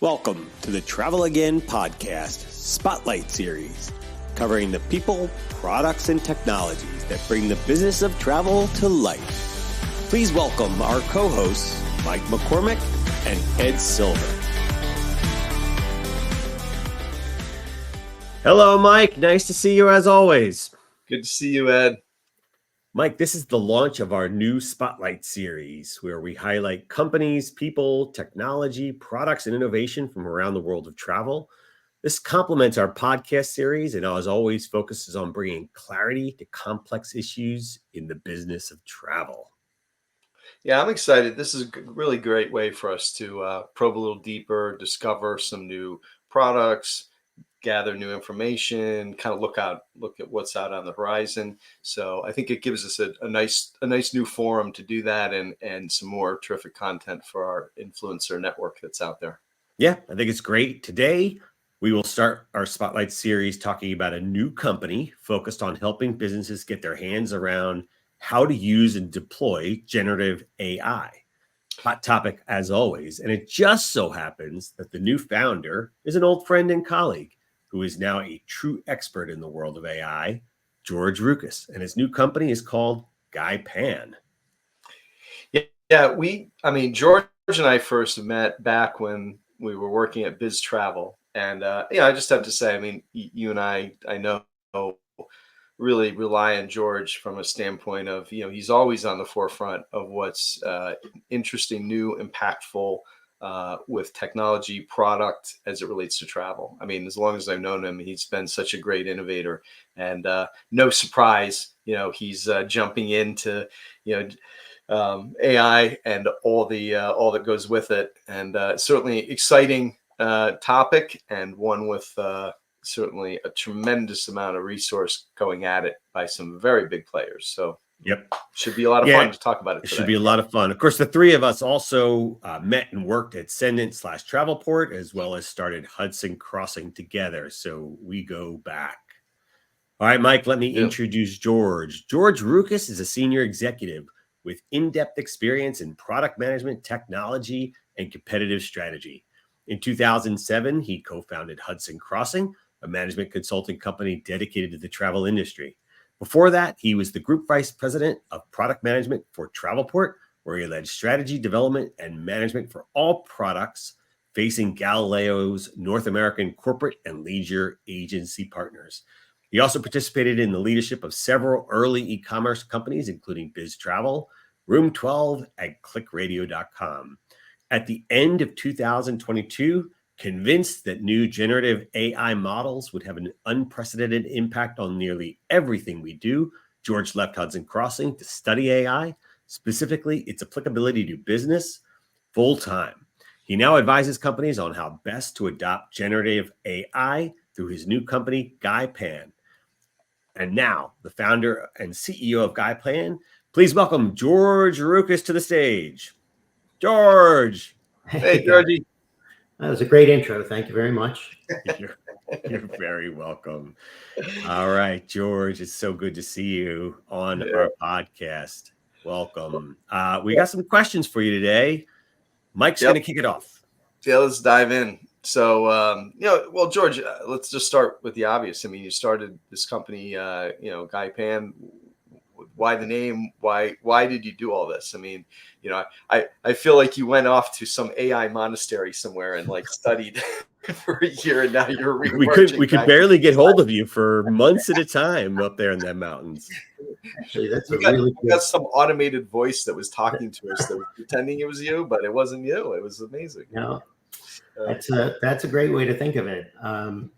Welcome to the Travel Again podcast Spotlight Series, covering the people, products, and technologies that bring the business of travel to life. Please welcome our co-hosts, Mike McCormick and Ed Silver. Hello, Mike. Nice to see you as always. Good to see you, Ed. Mike, this is the launch of our new Spotlight Series, where we highlight companies, people, technology, products, and innovation from around the world of travel. This complements our podcast series and, as always, focuses on bringing clarity to complex issues in the business of travel. Yeah, I'm excited. This is a really great way for us to probe a little deeper, discover some new products, gather new information, kind of look at what's out on the horizon. So I think it gives us a nice new forum to do that, and some more terrific content for our influencer network that's out there. Yeah, I think it's great. Today, we will start our Spotlight series talking about a new company focused on helping businesses get their hands around how to use and deploy generative AI. Hot topic as always. And it just so happens that the new founder is an old friend and colleague who is now a true expert in the world of AI, George Roukas. And his new company is called GAIPAN. Yeah, George and I first met back when we were working at Biz Travel. And I just have to say, you and I know really rely on George from a standpoint of, he's always on the forefront of what's interesting, new, impactful with technology product as it relates to travel. As long as I've known him, he's been such a great innovator, and no surprise, he's jumping into, AI and all that goes with it. And certainly exciting topic, and one with certainly a tremendous amount of resource going at it by some very big players. So yep, should be a lot of fun to talk about it today. It should be a lot of fun. Of course, the three of us also met and worked at Sendint/Travelport, as well as started Hudson Crossing together. So we go back. All right, Mike, let me introduce George. George Roukas is a senior executive with in-depth experience in product management, technology, and competitive strategy. In 2007, he co-founded Hudson Crossing, a management consulting company dedicated to the travel industry. Before that, he was the group vice president of product management for Travelport, where he led strategy development and management for all products facing Galileo's North American corporate and leisure agency partners. He also participated in the leadership of several early e-commerce companies, including Biz Travel, Room 12, and ClickRadio.com. At the end of 2022, convinced that new generative AI models would have an unprecedented impact on nearly everything we do, George left Hudson Crossing to study AI, specifically its applicability to business, full-time. He now advises companies on how best to adopt generative AI through his new company, GAIPAN. And now, the founder and CEO of GAIPAN, please welcome George Roukas to the stage. George. Hey, Georgie. That was a great intro. Thank you very much. You're very welcome. All right, George, it's so good to see you on our podcast. Welcome. We got some questions for you today. Mike's going to kick it off. Yeah, let's dive in. So, George, let's just start with the obvious. You started this company, GAIPAN. Why the name? Why did you do all this? I feel like you went off to some AI monastery somewhere and studied for a year, and now you're we could barely get hold of you for months at a time up there in the mountains. Actually, that's we got some automated voice that was talking to us that was pretending it was you, but it wasn't you. It was amazing. No, that's a great way to think of it.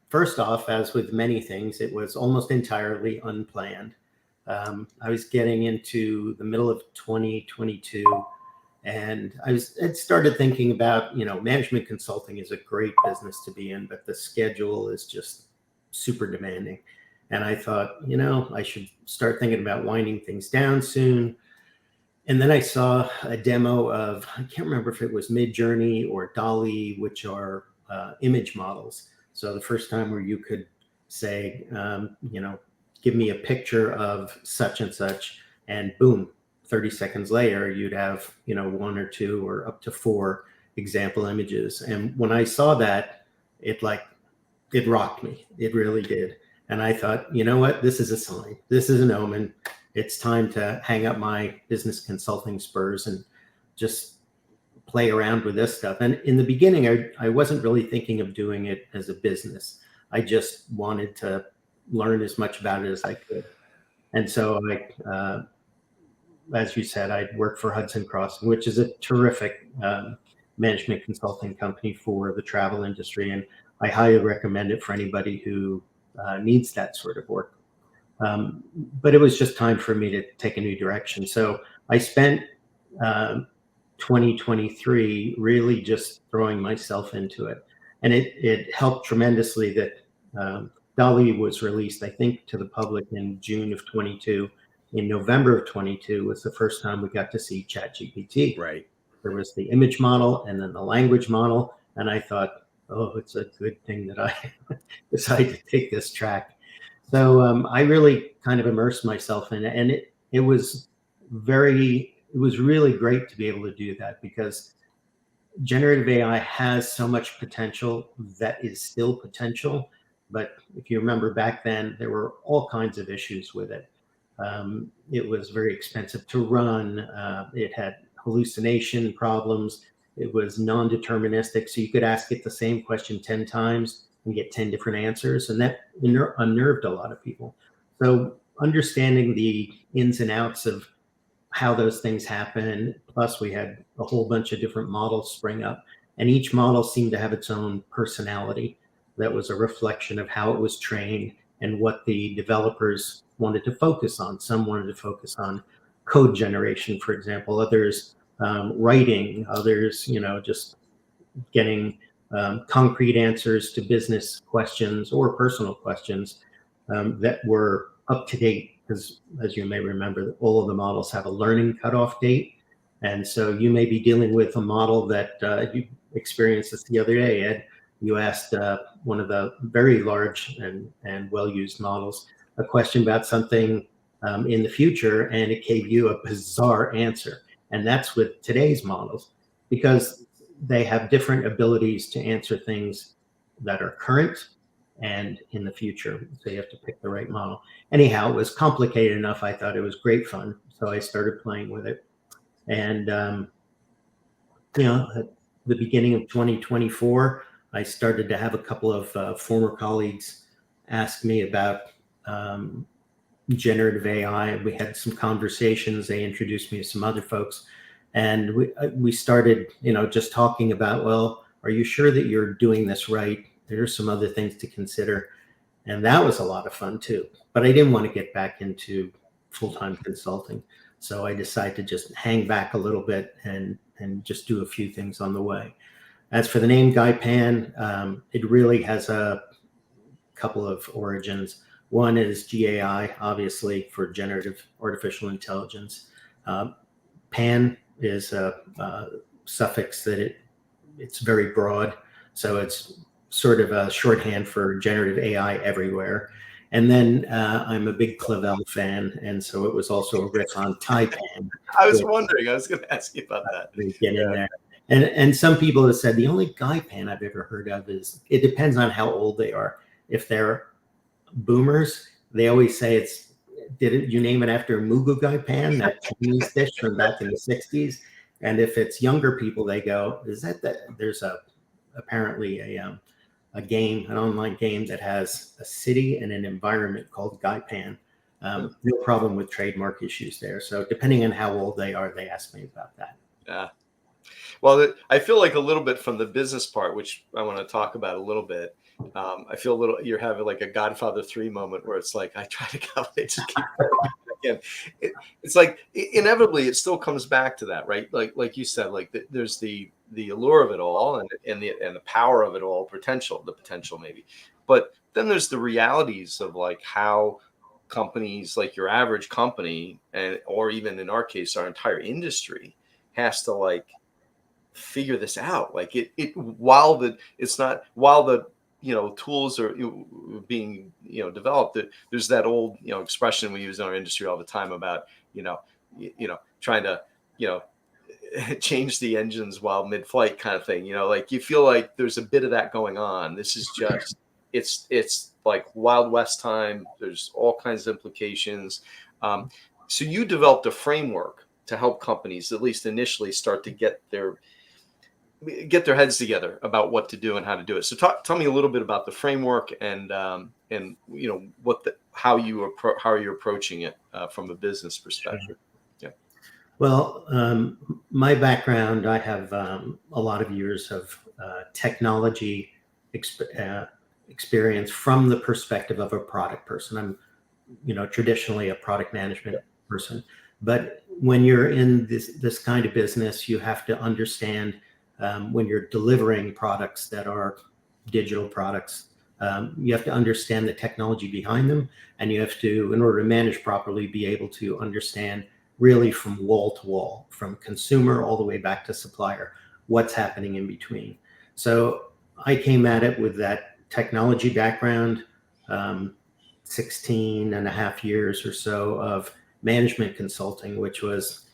First off, as with many things, it was almost entirely unplanned. I was getting into the middle of 2022, and I started thinking about, management consulting is a great business to be in, but the schedule is just super demanding. And I thought, I should start thinking about winding things down soon. And then I saw a demo of, I can't remember if it was Midjourney or DALL-E, which are image models. So the first time where you could say, give me a picture of such and such, and boom, 30 seconds later, you'd have, one or two or up to four example images. And when I saw that, it rocked me. It really did. And I thought, you know what? This is a sign. This is an omen. It's time to hang up my business consulting spurs and just play around with this stuff. And in the beginning, I wasn't really thinking of doing it as a business. I just wanted to learn as much about it as I could. And so as you said, I worked for Hudson Crossing, which is a terrific management consulting company for the travel industry. And I highly recommend it for anybody who needs that sort of work. But it was just time for me to take a new direction. So I spent 2023 really just throwing myself into it. And it helped tremendously that DALL-E was released, I think, to the public in June of 22. In November of 22 was the first time we got to see ChatGPT. Right. There was the image model and then the language model. And I thought, oh, it's a good thing that I decided to take this track. So I really kind of immersed myself in it. And it was really great to be able to do that, because generative AI has so much potential that is still potential. But if you remember back then, there were all kinds of issues with it. It was very expensive to run. It had hallucination problems. It was non-deterministic. So you could ask it the same question 10 times and get 10 different answers. And that unnerved a lot of people. So understanding the ins and outs of how those things happen, plus we had a whole bunch of different models spring up, and each model seemed to have its own personality that was a reflection of how it was trained and what the developers wanted to focus on. Some wanted to focus on code generation, for example, others writing, others, just getting concrete answers to business questions or personal questions that were up to date. Because as you may remember, all of the models have a learning cutoff date. And so you may be dealing with a model that you experienced this the other day, Ed. You asked one of the very large and well-used models a question about something in the future, and it gave you a bizarre answer. And that's with today's models, because they have different abilities to answer things that are current and in the future. So you have to pick the right model. Anyhow, it was complicated enough. I thought it was great fun. So I started playing with it. And, at the beginning of 2024, I started to have a couple of former colleagues ask me about generative AI. We had some conversations. They introduced me to some other folks. And we started, just talking about, well, are you sure that you're doing this right? There's some other things to consider. And that was a lot of fun too. But I didn't want to get back into full-time consulting. So I decided to just hang back a little bit and just do a few things on the way. As for the name GAIPAN, it really has a couple of origins. One is GAI, obviously, for generative artificial intelligence. Pan is a suffix that it's very broad. So it's sort of a shorthand for generative AI everywhere. And then I'm a big Clavel fan, and so it was also a riff on Taipan. I was wondering. I was going to ask you about that. Get in there. And some people have said the only GAIPAN I've ever heard of is, it depends on how old they are. If they're boomers, they always say you name it after Mugu GAIPAN, that Chinese dish from back in the 60s? And if it's younger people, they go, is that there's apparently a game, an online game that has a city and an environment called GAIPAN. No problem with trademark issues there. So depending on how old they are, they ask me about that. Yeah. Well, I feel like a little bit from the business part, which I want to talk about a little bit. I feel you're having like a Godfather 3 moment where it's like, I try to go, they just keep again. It's like inevitably it still comes back to that, right? Like you said, like there's the allure of it all and the power of it all, the potential maybe. But then there's the realities of like how companies, like your average company, or even in our case, our entire industry has to like figure this out. Like while the tools are being developed, there's that old expression we use in our industry all the time about trying to change the engines while mid-flight kind of thing. You know, like you feel like there's a bit of that going on. This is just it's like Wild West time. There's all kinds of implications. So you developed a framework to help companies, at least initially, start to get their heads together about what to do and how to do it. So tell me a little bit about the framework and you know how you're approaching it from a business perspective. Yeah. Well, my background, I have a lot of years of technology experience from the perspective of a product person. I'm, you know, traditionally a product management person, but when you're in this kind of business, you have to understand when you're delivering products that are digital products, you have to understand the technology behind them, and you have to, in order to manage properly, be able to understand really from wall to wall, from consumer all the way back to supplier, what's happening in between. So I came at it with that technology background, 16 and a half years or so of management consulting, which was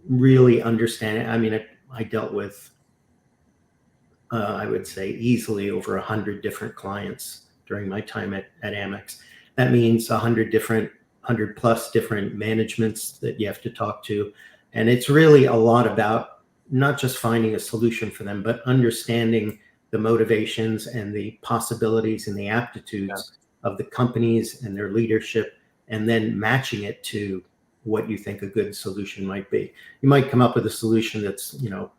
really understanding. I mean, I dealt with, I would say, easily over 100 different clients during my time at Amex. That means 100 plus different managements that you have to talk to. And it's really a lot about not just finding a solution for them, but understanding the motivations and the possibilities and the aptitudes of the companies and their leadership, and then matching it to what you think a good solution might be. You might come up with a solution that's, you know,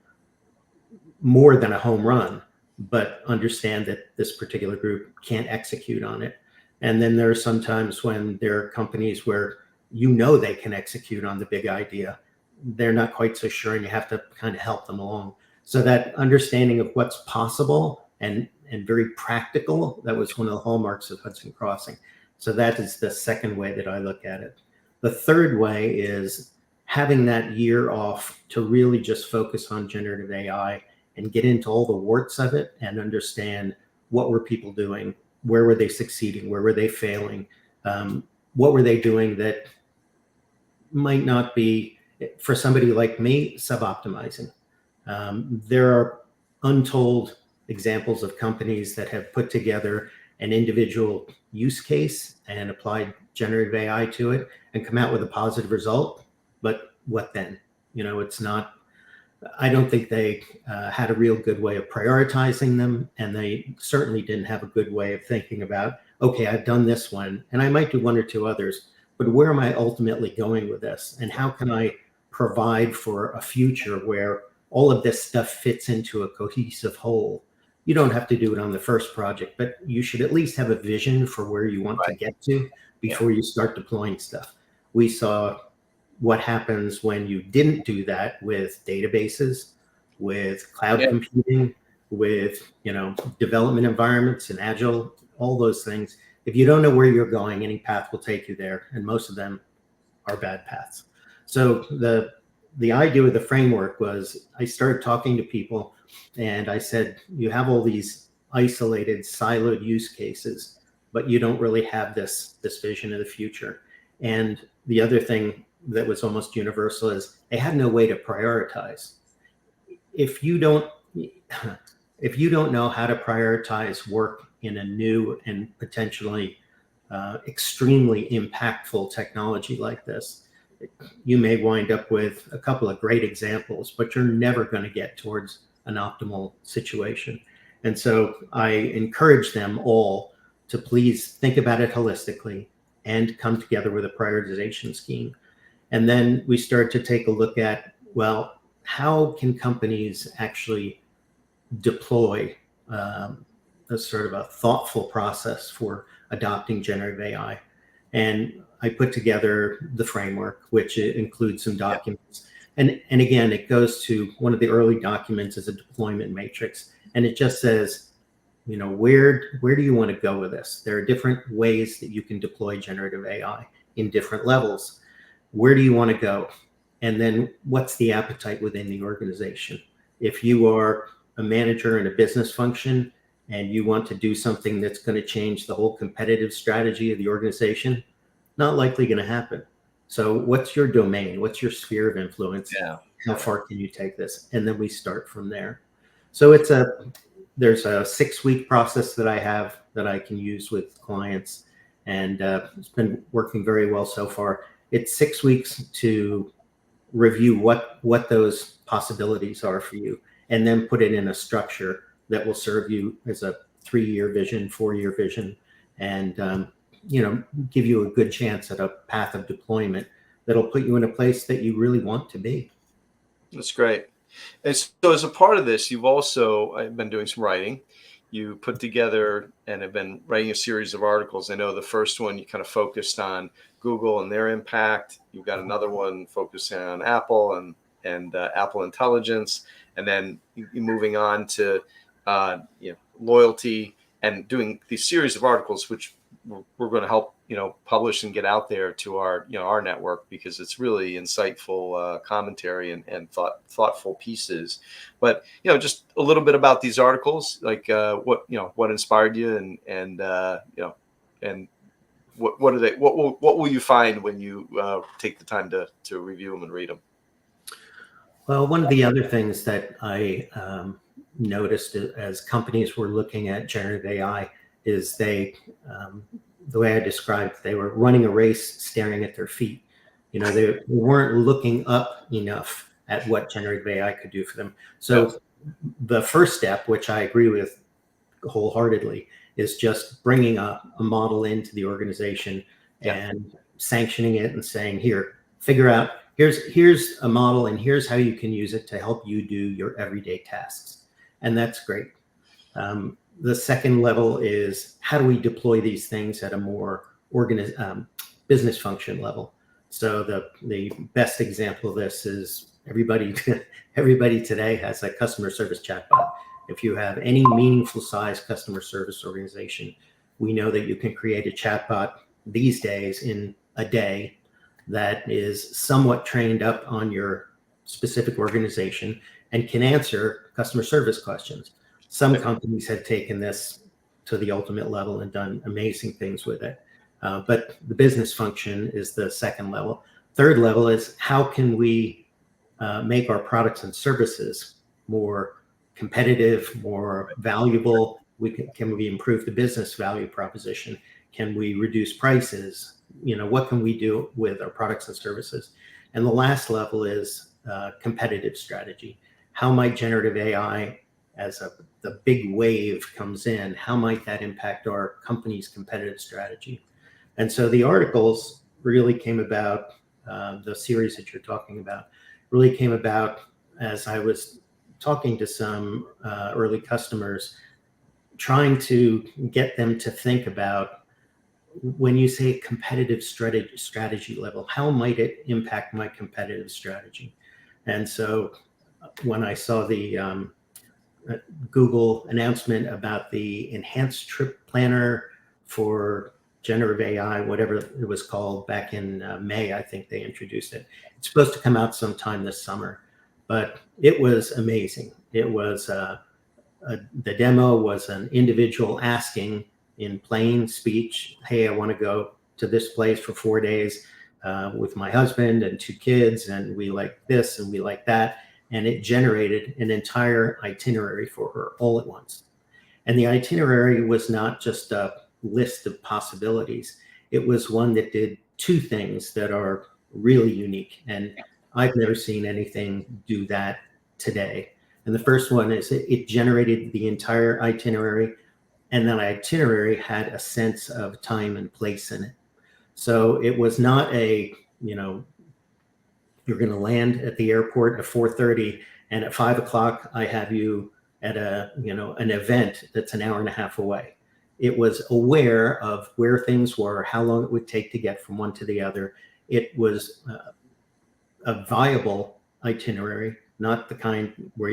more than a home run, but understand that this particular group can't execute on it. And then there are some times when there are companies where you know they can execute on the big idea. They're not quite so sure, and you have to kind of help them along. So that understanding of what's possible and very practical, that was one of the hallmarks of Hudson Crossing. So that is the second way that I look at it. The third way is having that year off to really just focus on generative AI and get into all the warts of it and understand what were people doing, where were they succeeding, where were they failing, what were they doing that might not be, for somebody like me, suboptimizing. There are untold examples of companies that have put together an individual use case and applied generative AI to it and come out with a positive result. But what then? You know, it's not, I don't think they had a real good way of prioritizing them. And they certainly didn't have a good way of thinking about, okay, I've done this one and I might do one or two others, but where am I ultimately going with this? And how can I provide for a future where all of this stuff fits into a cohesive whole? You don't have to do it on the first project, but you should at least have a vision for where you want to get to before you start deploying stuff. We saw what happens when you didn't do that with databases, with cloud computing, with, you know, development environments and agile, all those things. If you don't know where you're going, any path will take you there, and most of them are bad paths. So the idea of the framework was, I started talking to people and I said, you have all these isolated, siloed use cases, but you don't really have this vision of the future. And the other thing that was almost universal is they had no way to prioritize. If you don't know how to prioritize work in a new and potentially extremely impactful technology like this, you may wind up with a couple of great examples, but you're never going to get towards an optimal situation. And so I encourage them all to please think about it holistically and come together with a prioritization scheme. And then we start to take a look at, well, how can companies actually deploy a sort of a thoughtful process for adopting generative AI? And I put together the framework, which includes some documents. And again, it goes to one of the early documents as a deployment matrix. And it just says, you know, where do you want to go with this? There are different ways that you can deploy generative AI in different levels. Where do you want to go? And then what's the appetite within the organization? If you are a manager in a business function and you want to do something that's going to change the whole competitive strategy of the organization, not likely going to happen. So what's your domain? What's your sphere of influence? Yeah. how far can you take this? And then we start from there. So there's a 6-week process that I have that I can use with clients, and it's been working very well so far. It's 6 weeks to review what those possibilities are for you, and then put it in a structure that will serve you as a 3-year vision, 4-year vision, and give you a good chance at a path of deployment that'll put you in a place that you really want to be. That's great. And so as a part of this, you've also been doing some writing. You put together and have been writing a series of articles. I know the first one you kind of focused on Google and their impact. You've got another one focusing on Apple and Apple Intelligence, and then you moving on to loyalty, and doing these series of articles, which we're going to help publish and get out there to our network, because it's really insightful commentary and thoughtful pieces. But just a little bit about these articles, like what inspired you, and what are they? What will you find when you take the time to review them and read them? Well, one of the other things that I noticed as companies were looking at generative AI is the way I described, they were running a race staring at their feet. They weren't looking up enough at what generative AI could do for them. So the first step, which I agree with wholeheartedly, is just bringing a model into the organization and sanctioning it and saying, here, figure out, here's a model, and here's how you can use it to help you do your everyday tasks. And that's great. The second level is, how do we deploy these things at a more business function level? So the best example of this is everybody today has a customer service chatbot. If you have any meaningful size customer service organization, we know that you can create a chatbot these days in a day that is somewhat trained up on your specific organization and can answer customer service questions. Some companies have taken this to the ultimate level and done amazing things with it. But the business function is the second level. Third level is, how can we make our products and services more competitive, more valuable? Can we improve the business value proposition? Can we reduce prices? What can we do with our products and services? And the last level is competitive strategy. How might generative AI, as the big wave comes in, how might that impact our company's competitive strategy? And so the articles really came about, the series that you're talking about really came about as I was talking to some early customers, trying to get them to think about, when you say competitive strategy level, how might it impact my competitive strategy? And so when I saw the Google announcement about the enhanced trip planner for generative AI, whatever it was called, back in May, I think they introduced it. It's supposed to come out sometime this summer, but it was amazing. It was the demo was an individual asking in plain speech, hey, I want to go to this place for 4 days with my husband and 2 kids, and we like this and we like that. And it generated an entire itinerary for her all at once. And the itinerary was not just a list of possibilities. It was one that did 2 things that are really unique. And I've never seen anything do that today. And the first one is it generated the entire itinerary, and that itinerary had a sense of time and place in it. So it was not you're going to land at the airport at 4:30, and at 5 o'clock, I have you at an event that's an hour and a half away. It was aware of where things were, how long it would take to get from one to the other. It was a viable itinerary, not the kind where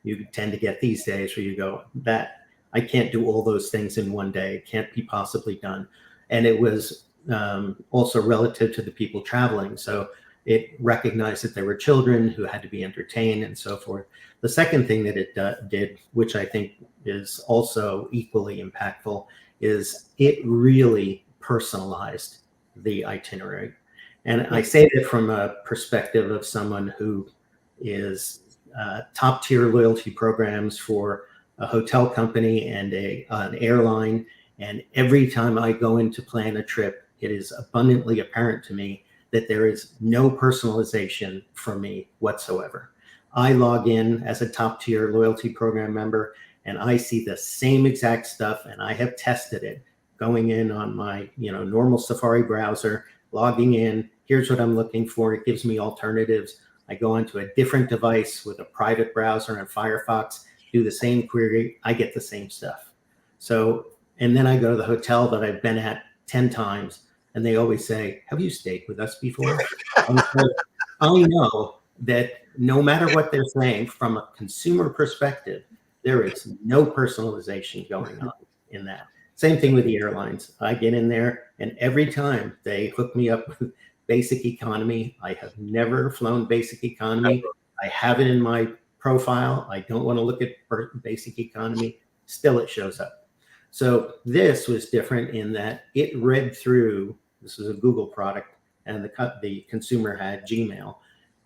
you tend to get these days, where you go, that I can't do all those things in one day. It can't be possibly done. And it was also relative to the people traveling. So it recognized that there were children who had to be entertained and so forth. The second thing that it did, which I think is also equally impactful, is it really personalized the itinerary. And I say that from a perspective of someone who is top tier loyalty programs for a hotel company and an airline. And every time I go in to plan a trip, it is abundantly apparent to me that there is no personalization for me whatsoever. I log in as a top tier loyalty program member and I see the same exact stuff, and I have tested it going in on my normal Safari browser, logging in. Here's what I'm looking for. It gives me alternatives. I go onto a different device with a private browser and Firefox, do the same query. I get the same stuff. So, and then I go to the hotel that I've been at 10 times, and they always say, have you stayed with us before? And so I know that no matter what they're saying, from a consumer perspective, there is no personalization going on in that. Same thing with the airlines. I get in there, and every time they hook me up with basic economy. I have never flown basic economy. I have it in my profile. I don't want to look at basic economy. Still, it shows up. So this was different in that it read through. This was a Google product, and the consumer had Gmail,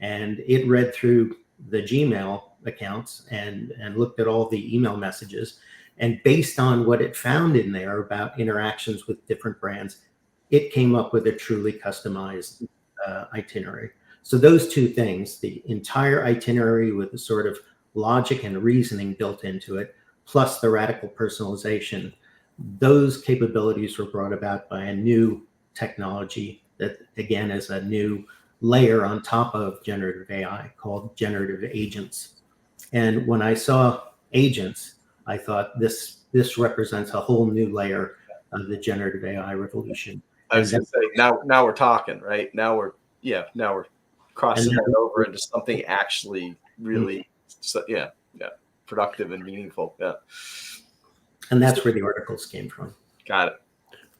and it read through the Gmail accounts and looked at all the email messages, and based on what it found in there about interactions with different brands, it came up with a truly customized itinerary. So those two things, the entire itinerary with the sort of logic and reasoning built into it, plus the radical personalization, those capabilities were brought about by a new technology that, again, is a new layer on top of generative AI called generative agents. And when I saw agents, I thought this represents a whole new layer of the generative AI revolution. I was going to say, now we're talking, right? Now we're crossing that over into something actually really, productive and meaningful. Yeah. And that's where the articles came from. Got it.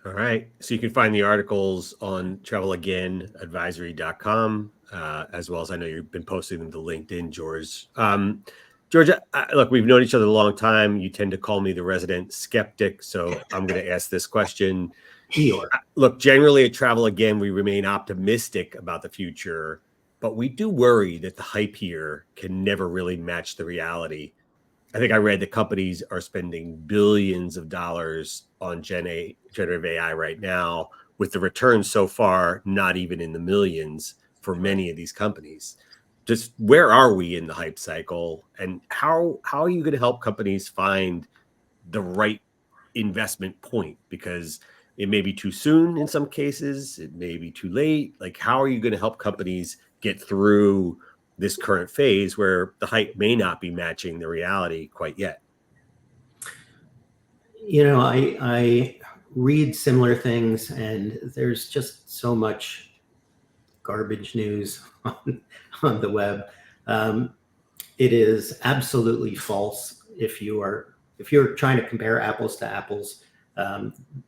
All right. So you can find the articles on travelagainadvisory.com, as well as I know you've been posting them to LinkedIn, George. George, look, we've known each other a long time. You tend to call me the resident skeptic, so I'm going to ask this question. Look, generally at Travel Again, we remain optimistic about the future, but we do worry that the hype here can never really match the reality. I think I read that companies are spending billions of dollars on generative AI right now, with the returns so far not even in the millions for many of these companies. Just where are we in the hype cycle, and how are you going to help companies find the right investment point? Because it may be too soon in some cases, it may be too late. Like, how are you going to help companies get through this current phase where the hype may not be matching the reality quite yet? I read similar things, and there's just so much garbage news on the web. It is absolutely false. If you're trying to compare apples to apples,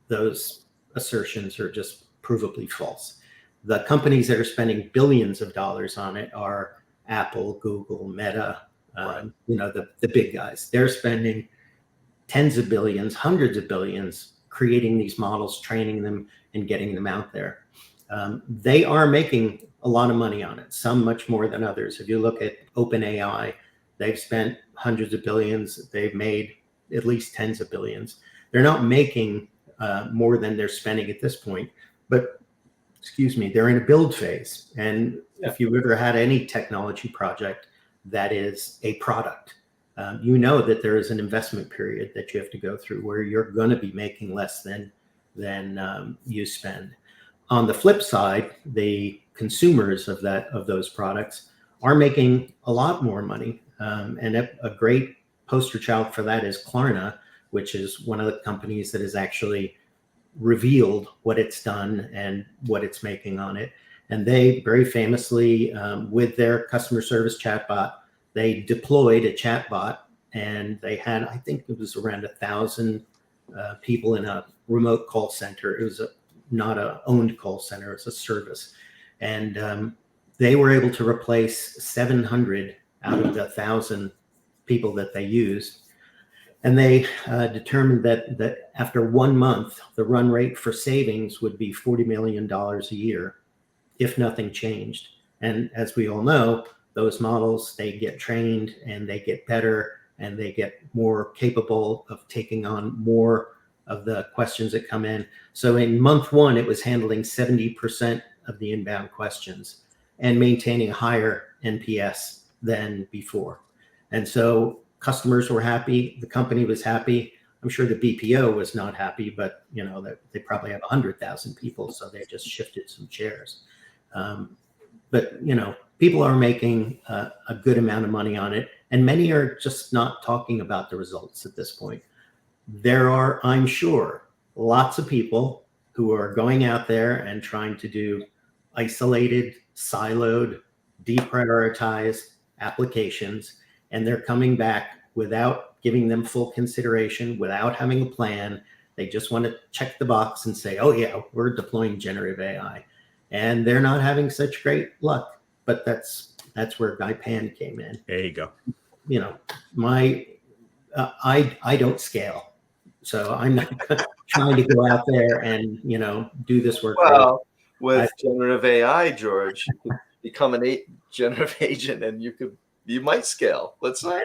those assertions are just provably false. The companies that are spending billions of dollars on it are Apple, Google, Meta, the big guys. They're spending tens of billions, hundreds of billions creating these models, training them, and getting them out there. They are making a lot of money on it, some much more than others. If you look at OpenAI, they've spent hundreds of billions. They've made at least tens of billions. They're not making more than they're spending at this point, but they're in a build phase. And if you've ever had any technology project that is a product, you know that there is an investment period that you have to go through where you're going to be making less than you spend. On the flip side, the consumers of those products are making a lot more money. And a great poster child for that is Klarna, which is one of the companies that has actually revealed what it's done and what it's making on it. And they very famously, with their customer service chatbot, they deployed a chatbot, and they had, I think it was around 1,000 people in a remote call center. It was not an owned call center, it was a service. And they were able to replace 700 out of the 1,000 people that they used. And they determined that after 1 month, the run rate for savings would be $40 million a year if nothing changed. And as we all know, those models, they get trained and they get better and they get more capable of taking on more of the questions that come in. So in month 1, it was handling 70% of the inbound questions and maintaining a higher NPS than before. And so customers were happy. The company was happy. I'm sure the BPO was not happy, but they probably have 100,000 people, so they just shifted some chairs. But people are making a good amount of money on it, and many are just not talking about the results at this point. There are, I'm sure, lots of people who are going out there and trying to do isolated, siloed, deprioritized applications, and they're coming back without giving them full consideration, without having a plan. They just want to check the box and say, oh yeah, we're deploying generative AI. And they're not having such great luck. But that's where GAIPAN came in. There you go. I don't scale, so I'm not trying to go out there and do this work. Well, with generative AI, George, you could become a generative agent, and you might scale. Let's not.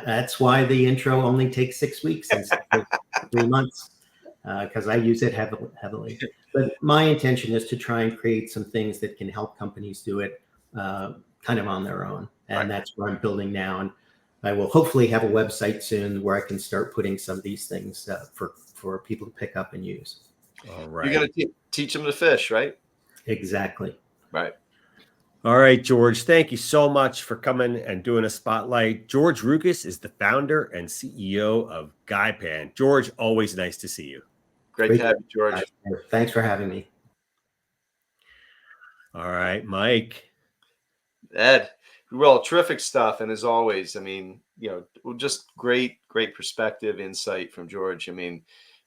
That's why the intro only takes 6 weeks instead of 3 months, because I use it heavily. But my intention is to try and create some things that can help companies do it kind of on their own, and that's what I'm building now. And I will hopefully have a website soon where I can start putting some of these things for people to pick up and use. All right. You're going to teach them to fish, right? Exactly. Right. All right, George, thank you so much for coming and doing a spotlight. George Roukas is the founder and CEO of GAIPAN. George, always nice to see you. Great to have you, George. Thanks for having me. All right, Mike. Ed, well, terrific stuff. And as always, I mean, just great perspective, insight from George. I mean,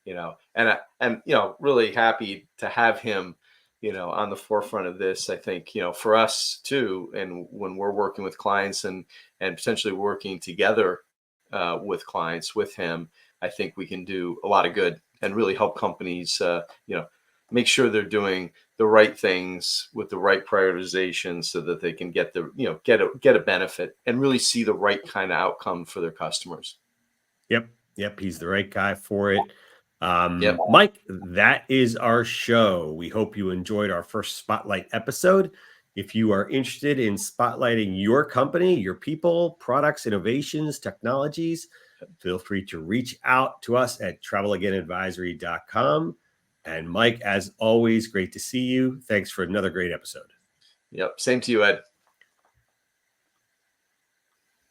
and really happy to have him, on the forefront of this. I think, for us too, and when we're working with clients and potentially working together with clients with him, I think we can do a lot of good and really help companies, make sure they're doing the right things with the right prioritization so that they can get get a benefit and really see the right kind of outcome for their customers. Yep. He's the right guy for it. Yep. Mike, that is our show. We hope you enjoyed our first Spotlight episode. If you are interested in spotlighting your company, your people, products, innovations, technologies, feel free to reach out to us at travelagainadvisory.com. And Mike, as always, great to see you. Thanks for another great episode. Yep. Same to you, Ed.